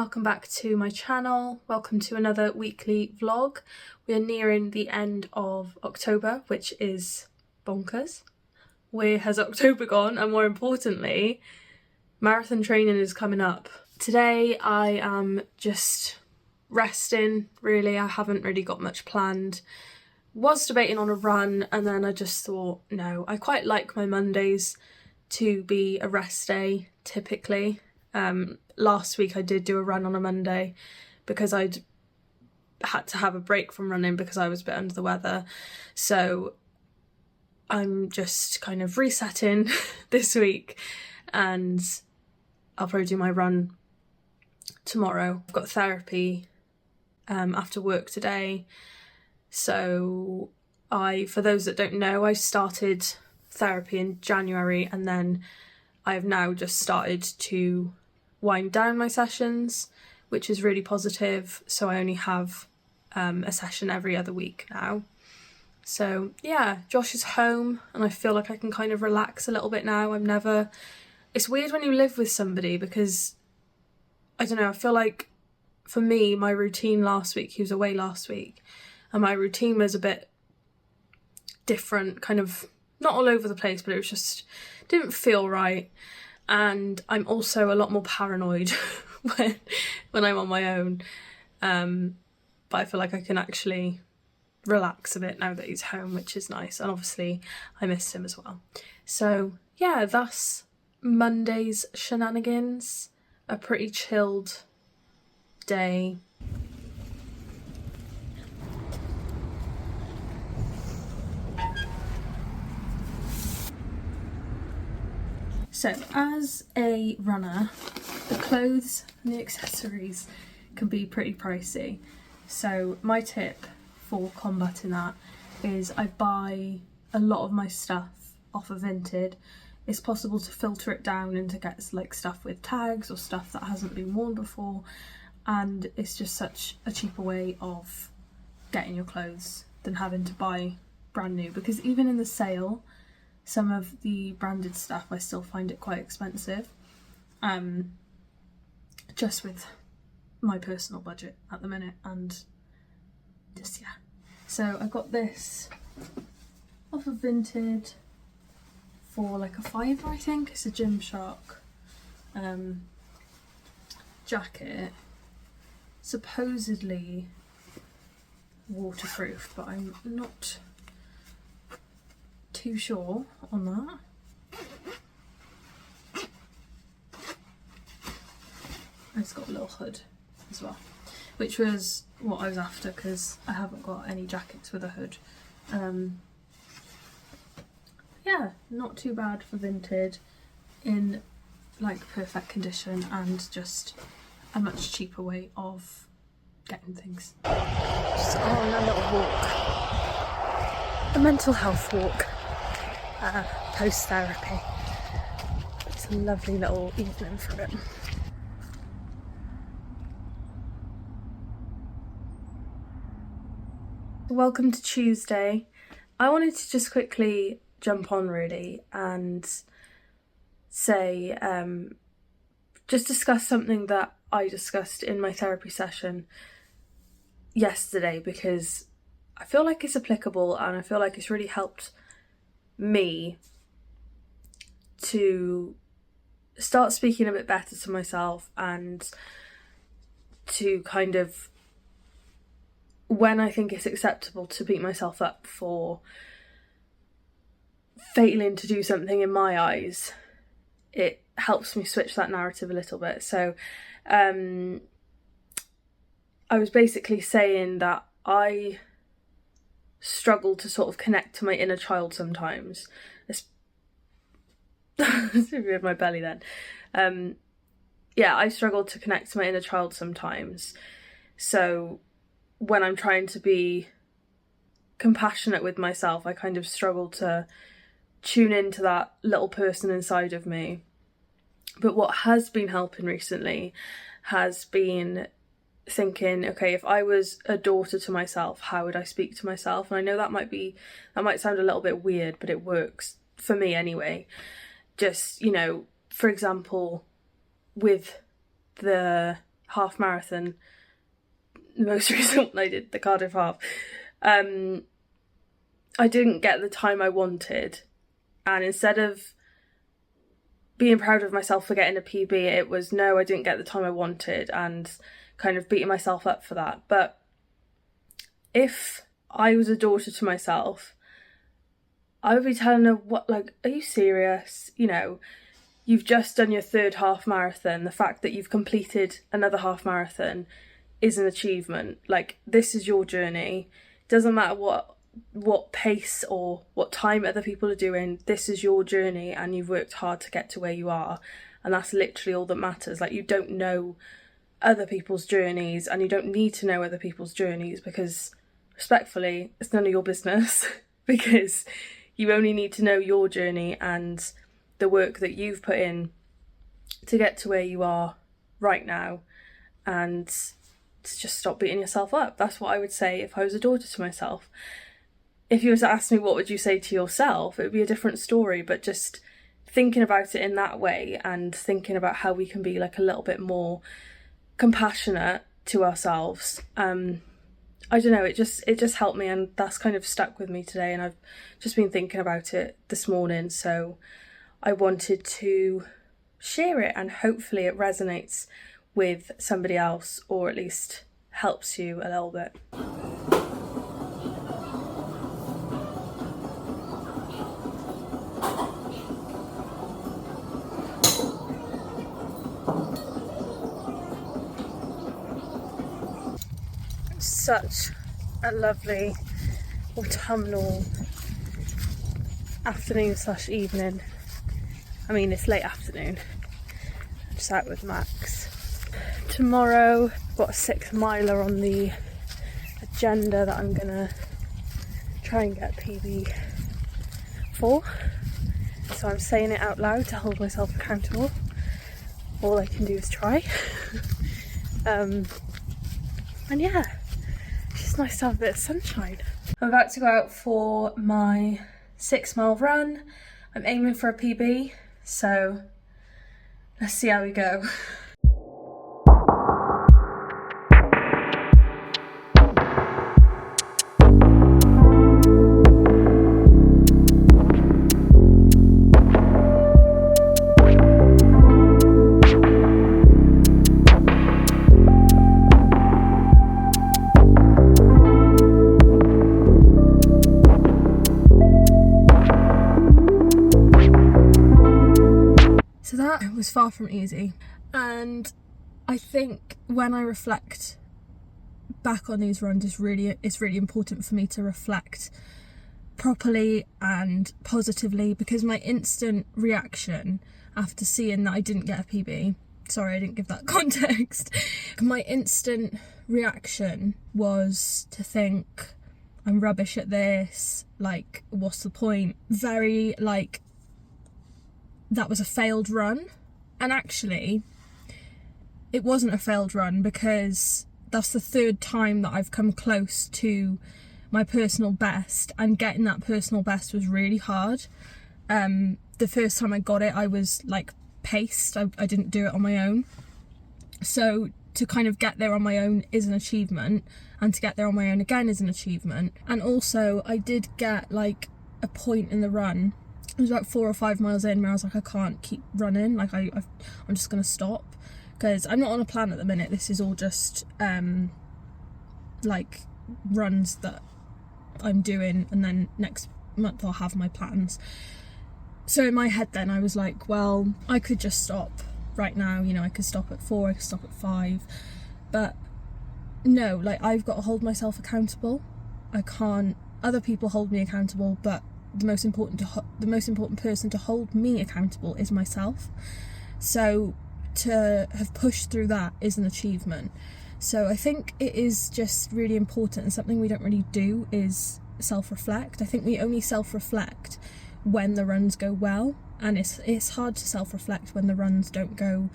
welcome back to my channel. Welcome to another weekly vlog. We are nearing the end of October, which is bonkers. Where has October gone? And more importantly, marathon training is coming up. Today I am just resting, really. I haven't really got much planned. Was debating on a run, and then I just thought, no, I quite like my Mondays to be a rest day typically. Last week I did do a run on a Monday because I'd had to have a break from running because I was a bit under the weather. So I'm just kind of resetting this week, and I'll probably do my run tomorrow. I've got therapy after work today. So for those that don't know, I started therapy in January, and then I have now just started to wind down my sessions, which is really positive. So I only have a session every other week now. So yeah, Josh is home and I feel like I can kind of relax a little bit now. It's weird when you live with somebody because, I don't know, I feel like for me, my routine last week, he was away last week, and my routine was a bit different, kind of not all over the place, but it was just, didn't feel right. And I'm also a lot more paranoid when I'm on my own. But I feel like I can actually relax a bit now that he's home, which is nice. And obviously I missed him as well. So yeah, that's Monday's shenanigans. A pretty chilled day. So as a runner, the clothes and the accessories can be pretty pricey. So my tip for combating that is I buy a lot of my stuff off of Vinted. It's possible to filter it down and to get like stuff with tags or stuff that hasn't been worn before, and it's just such a cheaper way of getting your clothes than having to buy brand new, because even in the sale, some of the branded stuff I still find it quite expensive, just with my personal budget at the minute, and just yeah. So I got this off of Vinted for like a £5, I think. It's a Gymshark jacket, supposedly waterproof, but I'm not too sure on that. It's got a little hood as well, which was what I was after because I haven't got any jackets with a hood. Yeah, not too bad for Vinted, in like perfect condition and just a much cheaper way of getting things. Just on a little walk, a mental health walk. Post-therapy. It's a lovely little evening for it. Welcome to Tuesday. I wanted to just quickly jump on really and say, just discuss something that I discussed in my therapy session yesterday, because I feel like it's applicable and I feel like it's really helped me to start speaking a bit better to myself, and to kind of, when I think it's acceptable to beat myself up for failing to do something in my eyes, it helps me switch that narrative a little bit. So I was basically saying that I struggle to sort of connect to my inner child sometimes. It's with my belly then. Yeah, I struggle to connect to my inner child sometimes. So when I'm trying to be compassionate with myself, I kind of struggle to tune into that little person inside of me. But what has been helping recently has been thinking, okay, if I was a daughter to myself, how would I speak to myself? And I know that might sound a little bit weird, but it works for me anyway. Just, you know, for example, with the half marathon, the most recent one I did, the Cardiff half, I didn't get the time I wanted, and instead of being proud of myself for getting a PB, it was, no, I didn't get the time I wanted, and kind of beating myself up for that. But if I was a daughter to myself, I would be telling her, what, like, are you serious? You know, you've just done your 3rd half marathon. The fact that you've completed another half marathon is an achievement. Like, this is your journey. Doesn't matter what pace or what time other people are doing. This is your journey, and you've worked hard to get to where you are, and that's literally all that matters. Like, you don't know other people's journeys, and you don't need to know other people's journeys, because respectfully, it's none of your business. Because you only need to know your journey and the work that you've put in to get to where you are right now, and to just stop beating yourself up. That's what I would say if I was a daughter to myself. If you were to ask me what would you say to yourself, it would be a different story, but just thinking about it in that way, and thinking about how we can be like a little bit more compassionate to ourselves. I don't know, it just helped me, and that's kind of stuck with me today, and I've just been thinking about it this morning, so I wanted to share it, and hopefully it resonates with somebody else, or at least helps you a little bit. Such a lovely autumnal afternoon / evening. I mean, it's late afternoon. I'm just out with Max. Tomorrow, I've got a 6-miler on the agenda that I'm gonna try and get PB for. So I'm saying it out loud to hold myself accountable. All I can do is try. And yeah, it's just nice to have a bit of sunshine. I'm about to go out for my 6-mile run. I'm aiming for a PB, so let's see how we go. So that was far from easy, and I think when I reflect back on these runs, it's really important for me to reflect properly and positively, because my instant reaction after seeing that I didn't get a PB, sorry I didn't give that context, my instant reaction was to think, I'm rubbish at this, like what's the point, very like that was a failed run. And actually it wasn't a failed run, because that's the 3rd time that I've come close to my personal best, and getting that personal best was really hard. The first time I got it, I was like paced. I didn't do it on my own, so to kind of get there on my own is an achievement, and to get there on my own again is an achievement. And also I did get like a point in the run, it was about 4 or 5 miles in, where I was like, I can't keep running, like I'm just gonna stop, because I'm not on a plan at the minute. This is all just like runs that I'm doing, and then next month I'll have my plans. So in my head then I was like, well, I could just stop right now, you know, I could stop at 4, I could stop at 5, but no, like I've got to hold myself accountable. I can't, other people hold me accountable, but the most important person to hold me accountable is myself. So to have pushed through that is an achievement. So I think it is just really important, and something we don't really do is self-reflect. I think we only self-reflect when the runs go well, and it's hard to self-reflect when the runs don't go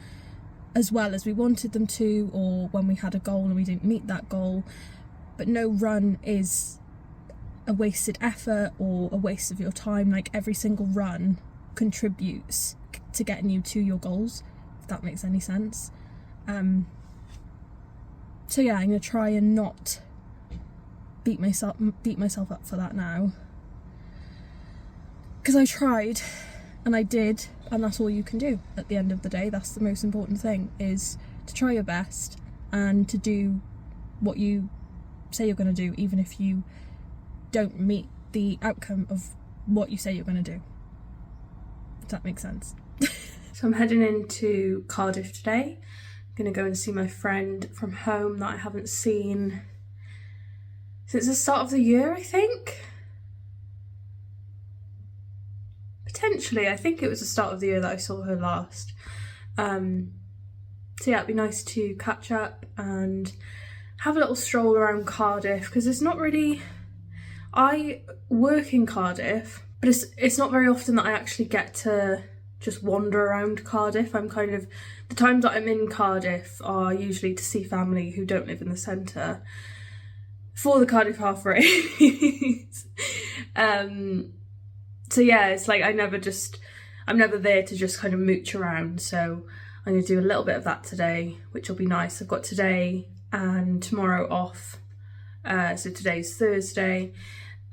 as well as we wanted them to, or when we had a goal and we didn't meet that goal. But no run is a wasted effort or a waste of your time. Like every single run contributes to getting you to your goals, if that makes any sense. So yeah, I'm gonna try and not beat myself up for that now, because I tried and I did, and that's all you can do at the end of the day. That's the most important thing, is to try your best and to do what you say you're going to do, even if you don't meet the outcome of what you say you're going to do. Does that make sense? So I'm heading into Cardiff today. I'm going to go and see my friend from home that I haven't seen since the start of the year, I think. Potentially, I think it was the start of the year that I saw her last. So yeah, it'd be nice to catch up and have a little stroll around Cardiff, because it's not really... I work in Cardiff, but it's not very often that I actually get to just wander around Cardiff. I'm kind of... The times that I'm in Cardiff are usually to see family who don't live in the centre for the Cardiff half race. So yeah, it's like I'm never there to just kind of mooch around, so I'm going to do a little bit of that today, which will be nice. I've got today and tomorrow off, so today's Thursday,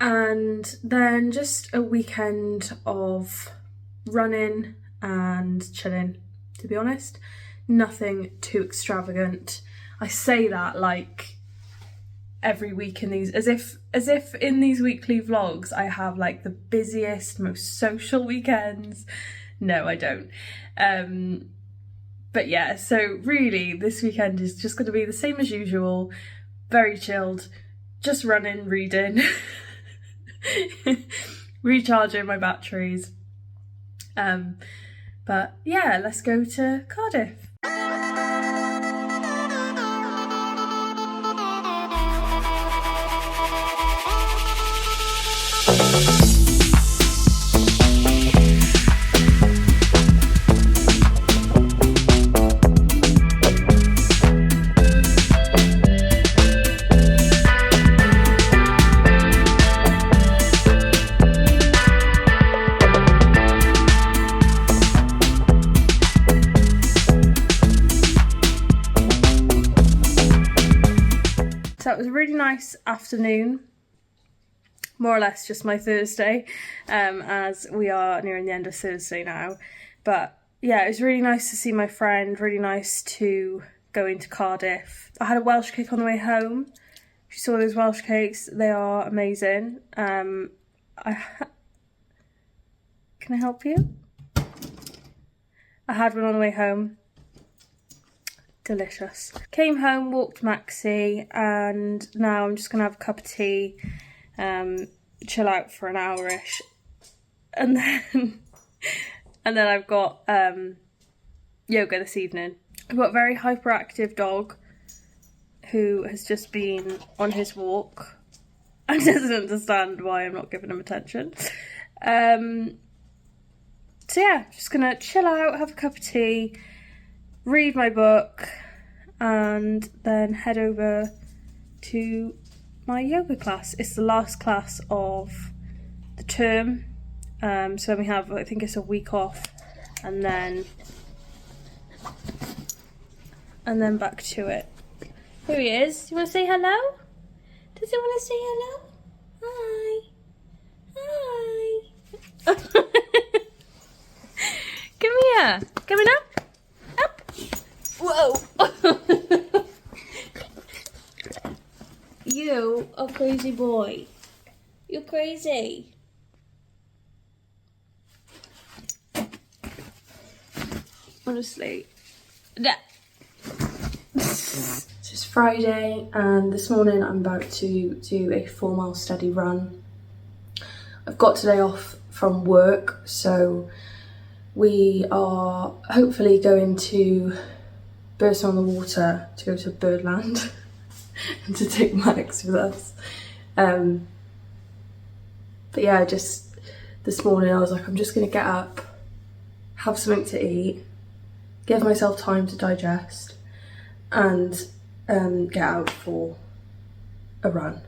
and then just a weekend of running and chilling, to be honest. Nothing too extravagant. I say that like every week in these, as if in these weekly vlogs I have like the busiest, most social weekends. No, I don't. But yeah, so really this weekend is just going to be the same as usual, very chilled, just running, reading, recharging my batteries. But yeah, let's go to Cardiff. So it was a really nice afternoon, more or less just my Thursday, as we are nearing the end of Thursday now. But yeah, it was really nice to see my friend, really nice to go into Cardiff. I had a Welsh cake on the way home. If you saw those Welsh cakes, they are amazing. Can I help you? I had one on the way home. Delicious. Came home, walked Maxi, and now I'm just gonna have a cup of tea, chill out for an hour-ish, and then I've got yoga this evening. I've got a very hyperactive dog who has just been on his walk and doesn't understand why I'm not giving him attention. So yeah, just gonna chill out, have a cup of tea, read my book, and then head over to my yoga class. It's the last class of the term, so we have, I think it's a week off, and then back to it. Here he is. Do you want to say hello? Does he want to say hello? Hi. Hi. Come here. Coming up? Whoa! You a crazy boy. You're crazy. Honestly. It's Friday, and this morning I'm about to do a 4-mile steady run. I've got today off from work, so we are hopefully going to Burst on the Water to go to Birdland and to take Max with us. But yeah, just this morning I was like, I'm just gonna get up, have something to eat, give myself time to digest, and get out for a run.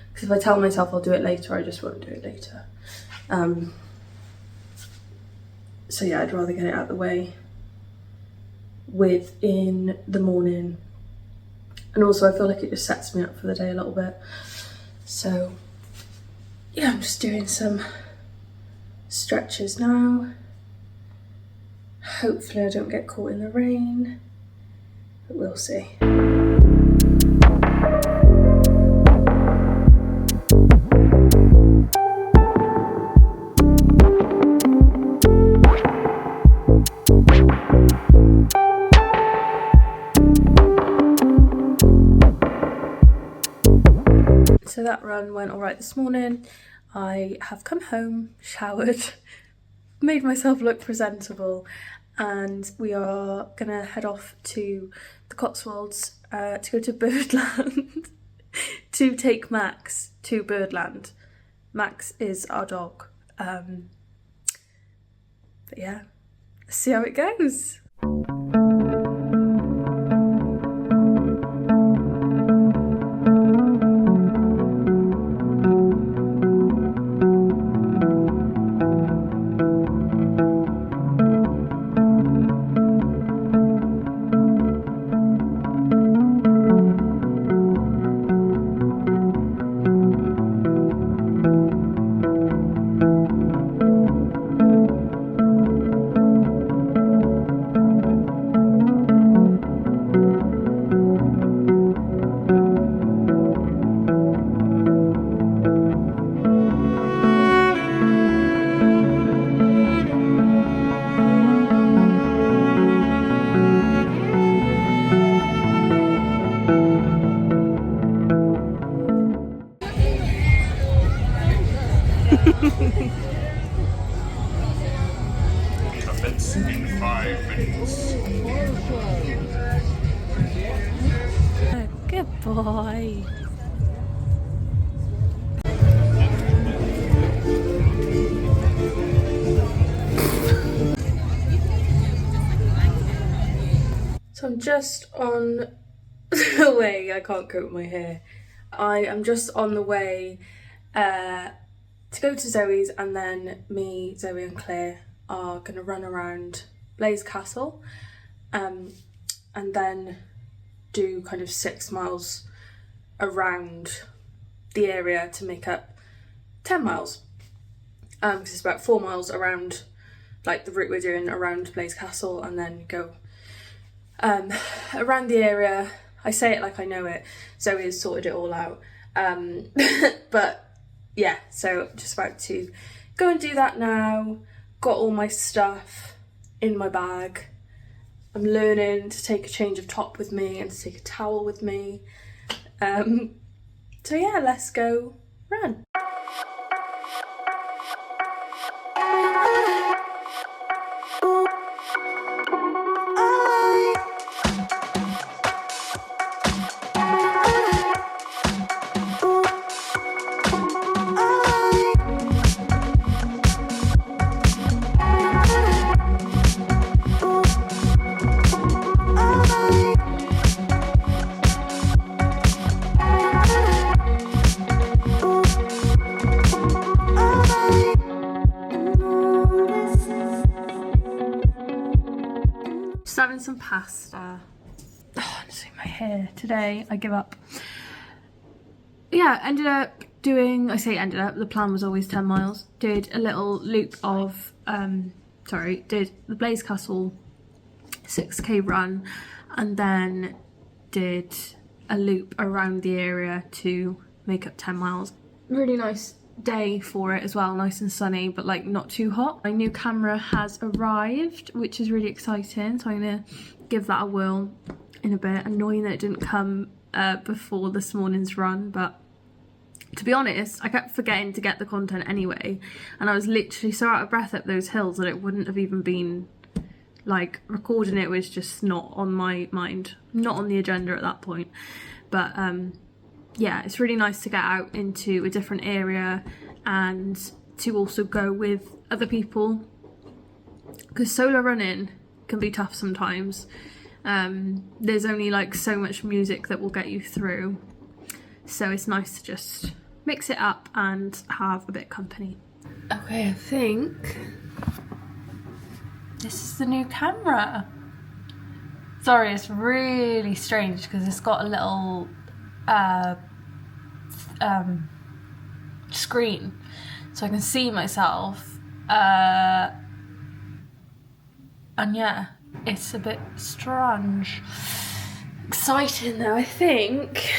Because if I tell myself I'll do it later, I just won't do it later. So yeah, I'd rather get it out of the way within the morning, And also I feel like it just sets me up for the day a little bit. So yeah, I'm just doing some stretches now. Hopefully I don't get caught in the rain, but we'll see. So that run went alright this morning. I have come home, showered, made myself look presentable, and we are gonna head off to the Cotswolds to go to Birdland to take Max to Birdland. Max is our dog. But yeah, let's see how it goes. Trumpets in 5 minutes. Oh, good boy. So I'm just on the way, I can't cope with my hair. I am just on the way to go to Zoe's, and then me, Zoe and Claire are going to run around Blaze Castle and then do kind of 6 miles around the area to make up 10 miles. Because it's about 4 miles around, like the route we're doing around Blaze Castle, and then go around the area. I say it like I know it. Zoe has sorted it all out. But yeah, so just about to go and do that now. Got all my stuff in my bag. I'm learning to take a change of top with me and to take a towel with me. So yeah, let's go run. Just having some pasta. Oh, honestly, my hair today, I give up. Yeah, ended up doing, I say ended up, the plan was always 10 miles. Did a little loop of, did the Blaze Castle 6k run, and then did a loop around the area to make up 10 miles. Really nice day for it as well, nice and sunny, but like not too hot. My new camera has arrived, which is really exciting, so I'm gonna give that a whirl in a bit. Annoying that it didn't come before this morning's run, but to be honest, I kept forgetting to get the content anyway, and I was literally so out of breath up those hills that it wouldn't have even been, like, recording it was just not on my mind, not on the agenda at that point. But yeah, it's really nice to get out into a different area and to also go with other people, because solo running can be tough sometimes. There's only like so much music that will get you through, so it's nice to just mix it up and have a bit of company. Okay, I think this is the new camera. Sorry, it's really strange because it's got a little screen so I can see myself, and yeah, it's a bit strange. Exciting though. I think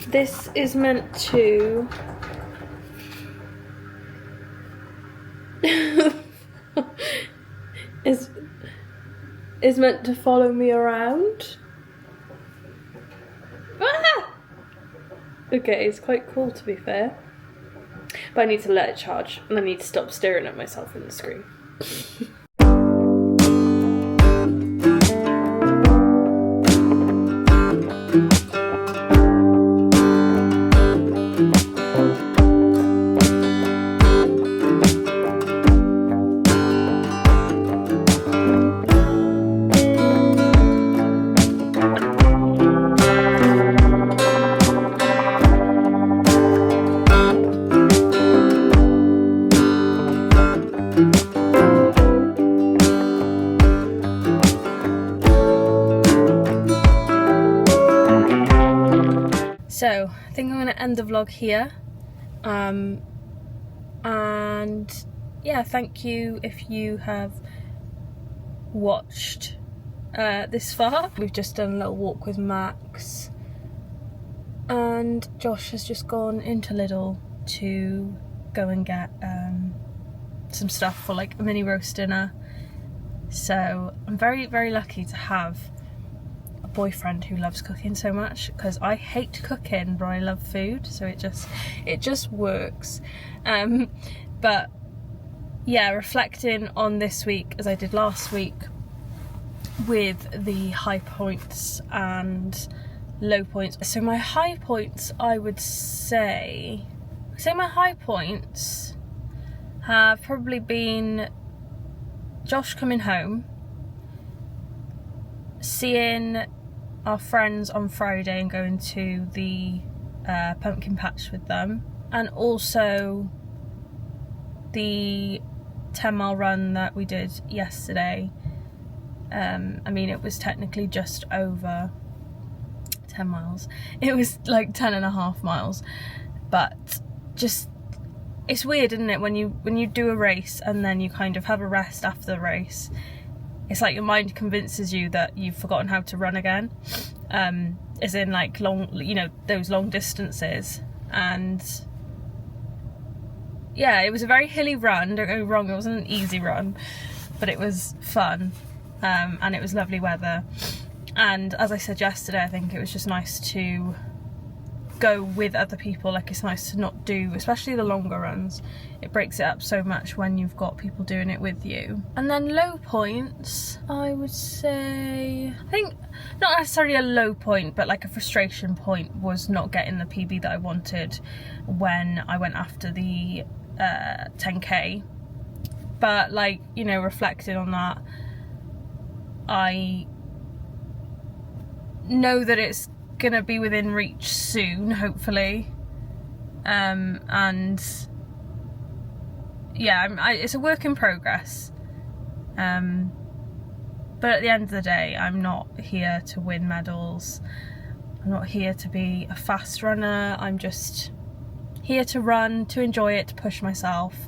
this is meant to is meant to follow me around. Ah! Okay, it's quite cool to be fair. But I need to let it charge and I need to stop staring at myself in the screen. So, I think I'm going to end the vlog here, and yeah, thank you if you have watched this far. We've just done a little walk with Max, and Josh has just gone into Lidl to go and get some stuff for like a mini roast dinner. So I'm very, very lucky to have boyfriend who loves cooking so much, because I hate cooking but I love food, so it just works. But yeah, reflecting on this week as I did last week with the high points and low points. So my high points, I would say my high points have probably been Josh coming home, seeing our friends on Friday and going to the pumpkin patch with them, and also the 10-mile run that we did yesterday. I mean, it was technically just over 10 miles. It was like 10.5 miles, but just, it's weird, isn't it, when you do a race and then you kind of have a rest after the race. It's like your mind convinces you that you've forgotten how to run again, as in like long, you know, those long distances. And yeah, it was a very hilly run, don't get me wrong, it wasn't an easy run, but it was fun, and it was lovely weather. And as I said yesterday, I think it was just nice to go with other people. Like, it's nice to not do, especially the longer runs, it breaks it up so much when you've got people doing it with you. And then low points, I would say, I think not necessarily a low point, but like a frustration point was not getting the PB that I wanted when I went after the 10k. But like, you know, reflecting on that, I know that it's gonna be within reach soon, hopefully, and yeah, it's a work in progress, but at the end of the day, I'm not here to win medals, I'm not here to be a fast runner, I'm just here to run, to enjoy it, to push myself.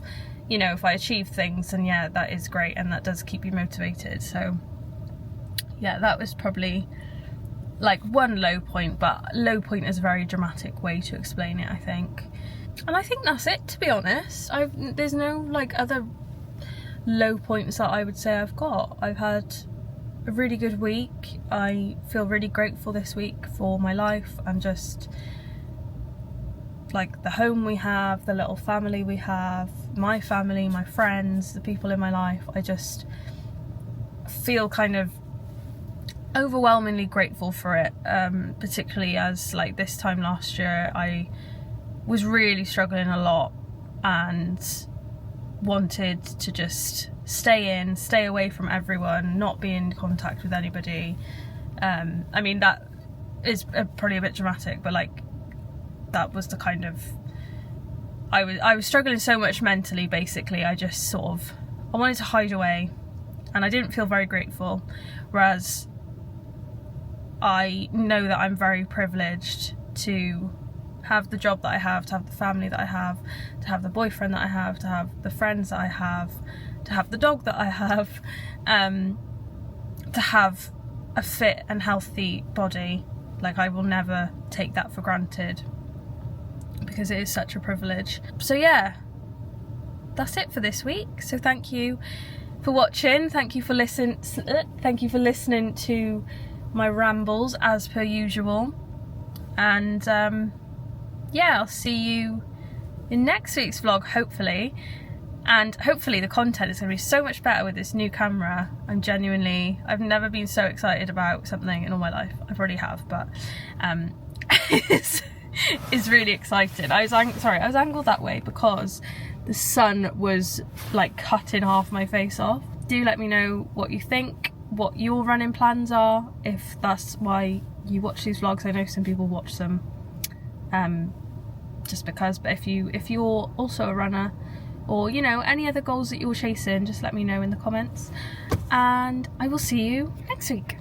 You know, if I achieve things, then yeah, that is great, and that does keep you motivated. So yeah, that was probably like one low point, but low point is a very dramatic way to explain it, I think. And I think that's it, to be honest. There's no like other low points that I would say I've got. I've had a really good week. I feel really grateful this week for my life and just like the home we have, the little family we have, my family, my friends, the people in my life. I just feel kind of overwhelmingly grateful for it, particularly as like this time last year I was really struggling a lot and wanted to just stay away from everyone, not be in contact with anybody. I mean, that is probably a bit dramatic, but like that was the kind of, I was struggling so much mentally, basically. I just sort of, I wanted to hide away and I didn't feel very grateful, whereas I know that I'm very privileged to have the job that I have, to have the family that I have, to have the boyfriend that I have, to have the friends that I have, to have the dog that I have, to have a fit and healthy body. Like, I will never take that for granted because it is such a privilege. So yeah, that's it for this week. So thank you for watching, thank you for listening to my rambles as per usual, and yeah, I'll see you in next week's vlog, hopefully. And hopefully the content is going to be so much better with this new camera. I've never been so excited about something in all my life. I probably have, but it's really exciting. I was angled that way because the sun was like cutting half my face off. Do let me know what you think, what your running plans are, if that's why you watch these vlogs. I know some people watch them just because, but if you're also a runner, or you know, any other goals that you're chasing, just let me know in the comments, and I will see you next week.